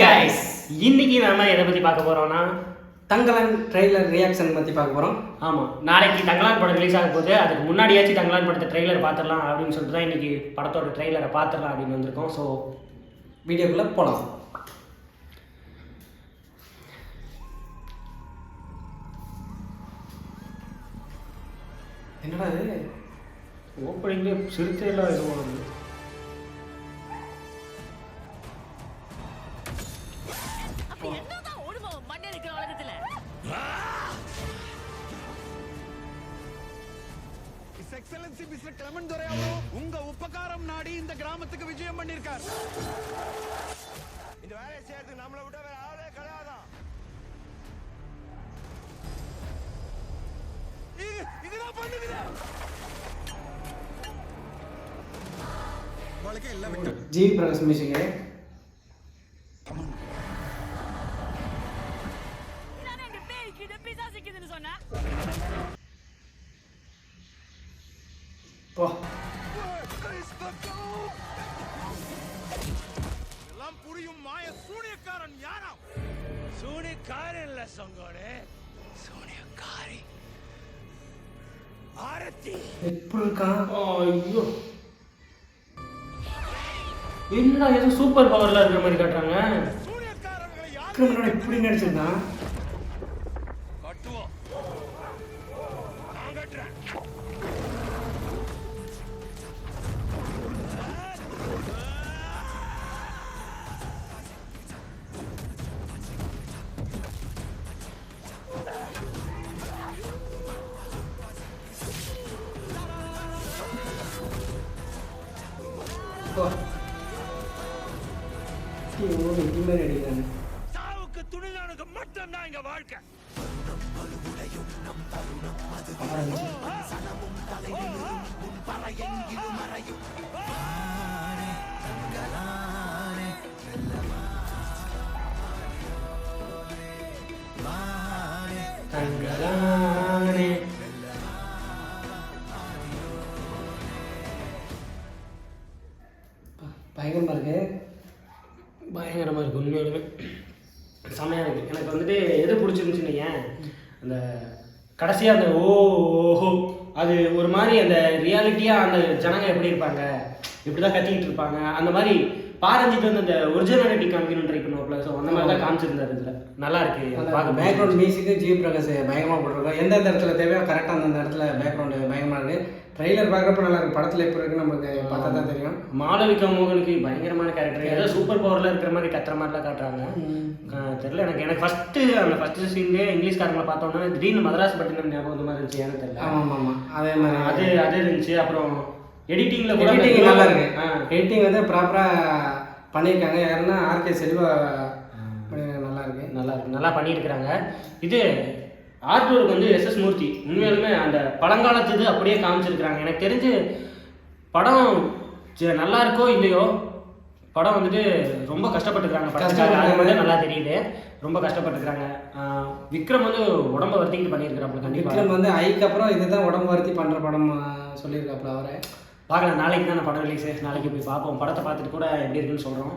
Guys இன்னைக்கு நாம எதை பத்தி பார்க்க போறோம்னா தங்கலான் ட்ரெய்லர் ரியாக்ஷன் பற்றி பார்க்க போகிறோம். ஆமாம், நாளைக்கு தங்கலான் படம் ரிலீஸ் ஆக போகுது. அதுக்கு முன்னாடியாச்சும் தங்கலான் படத்தை ட்ரெய்லர் பார்த்துடலாம் அப்படின்னு சொல்லிட்டு தான் இன்னைக்கு படத்தோட ட்ரெய்லரை பார்த்துடலாம் அப்படின்னு வந்திருக்கோம். ஸோ வீடியோக்குள்ளே போகலாம். என்னடா இது ஓப்பனிங்லேயே சிறுத்தையெல்லாம் எதுவும் வருது. எக்ஸலன்சி மிஸ்டர் கிளமன் துரையாவோ உங்க உபகாரம் நாடி இந்த கிராமத்துக்கு விஜயம் பண்ணிருக்கார். இந்த வேலையை செய்யறதுக்கு நம்மளை விட வேற ஆளே கிடையாதான். இதுதான் பண்ணுங்க. உங்களுக்கு எல்லாம் விட்டு ஜி பிரகாஷ் மியூசிக். போ எல்லாம் புரியும் மாய சூனியக்காரன் யாராம்? சூனியக்காரன் இல்ல சங்கோடே, சூனியக்காரி ஆரத்தி. எப்படி இருக்கான்? ஐயோ, என்னடா ஏதோ சூப்பர் பவர்ல இருக்கிற மாதிரி காட்டுறாங்க. சூனியக்காரர்களை விக்ரமனோட இப்படி நடிச்சிருந்தான். கட்டுவோம். நான் கட்டுறேன். இதுமாதிரி அடிக்கிறாங்க. சாவுக்கு துணிதானுக்கு மட்டும்தான் இங்க வாழ்க்கை. தங்கலானே பயங்கரமா இருக்கு. பயங்கரமாக இருக்குது. உண்மையாலுமே செமையாக இருக்குது. எனக்கு வந்துட்டு எது பிடிச்சிருந்துச்சுன்னு ஏன் அந்த கடைசியாக அந்த ஓஹோ அது ஒரு மாதிரி அந்த ரியாலிட்டியாக அந்த ஜனங்க எப்படி இருப்பாங்க, இப்படி தான் கத்திக்கிட்டு இருப்பாங்க, அந்த மாதிரி பாரஞ்சிட்டு வந்து அந்த ஒரிஜினாலிட்டி காமிக்கணும்னு ட்ரை பண்ணுவோம்ல. ஸோ அந்த மாதிரி தான் காமிச்சிருந்தாரு. இதில் நல்லா இருக்கு. பார்க்க பேக்ரவுண்ட் மியூசிக்கு ஜி பிரகாஷ் பயங்கரமாக போட்டிருக்கோம். எந்தெந்த இடத்துல தேவையோ கரெக்டாக அந்தந்த இடத்துல பேக்ரவுண்டு பயங்கரமாக இருக்குது. ட்ரெய்லர் பார்க்குறப்ப நல்லா இருக்குது. படத்தில் எப்படி இருக்குன்னு நமக்கு பார்த்தா தான் தெரியும். மாளவிகா மோகனுக்கு பயங்கரமான கேரக்டர். ஏதோ சூப்பர் பவரில் இருக்கிற மாதிரி கத்துற மாதிரிலாம் காட்டுறாங்க. தெரியல, எனக்கு ஃபஸ்ட்டு சீன்லேயே இங்கிலீஷ்காரங்களை பார்த்தோன்னா திடீர்னு மதராஸ் பட்டினம் ஞாபகம் வந்து மாதிரி இருந்துச்சு. எனக்கு தெரியல. ஆமாம் அதே மாதிரி அது இருந்துச்சு. அப்புறம் எடிட்டிங்கில் கூட எடிட்டிங் நல்லா இருக்கு. எடிட்டிங் வந்து ப்ராப்பராக பண்ணியிருக்காங்க. யாருன்னா ஆர்கே செல்வா நல்லா பண்ணியிருக்கிறாங்க. இது ஆர்டூருக்கு வந்து எஸ்எஸ் மூர்த்தி உண்மையாலுமே அந்த பழங்காலத்துது அப்படியே காமிச்சிருக்கிறாங்க. எனக்கு தெரிஞ்சு படம் நல்லா இருக்கோ இல்லையோ, படம் வந்துட்டு ரொம்ப கஷ்டப்பட்டுருக்காங்க. படத்துக்காக மட்டும் நல்லா தெரியுது, ரொம்ப கஷ்டப்பட்டுருக்காங்க. விக்ரம் வந்து உடம்ப வருத்திக்கிட்டு பண்ணியிருக்கிறாப்புல. கண்டிப்பாக விக்ரம் வந்து ஐக்கு அப்புறம் இதுதான் உடம்பு வருத்தி பண்ணுற படம் சொல்லியிருக்காப்புல. அவரை பார்க்கலாம். நாளைக்கு தான் படம் ரிலீஸு. நாளைக்கு போய் பார்ப்போம். படத்தை பார்த்துட்டு கூட எப்படி இருக்குன்னு சொல்கிறோம்.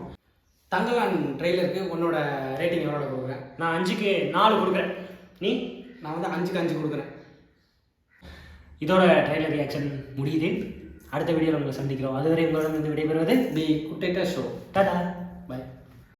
தங்கலான் ட்ரெய்லருக்கு உன்னோட ரேட்டிங் எவ்வளோ கொடுக்குறேன்? நான் 5க்கு 4 கொடுக்குறேன். நீ? நான் வந்து 5க்கு 5 கொடுக்குறேன். இதோட ட்ரெய்லர் ரியாக்ஷன் முடியுது. அடுத்த வீடியோவில் உங்களை சந்திக்கிறோம். அதுவரை உங்களிடம் விடைபெறுவது தி குட்டேட்டா ஷோ. டாடா.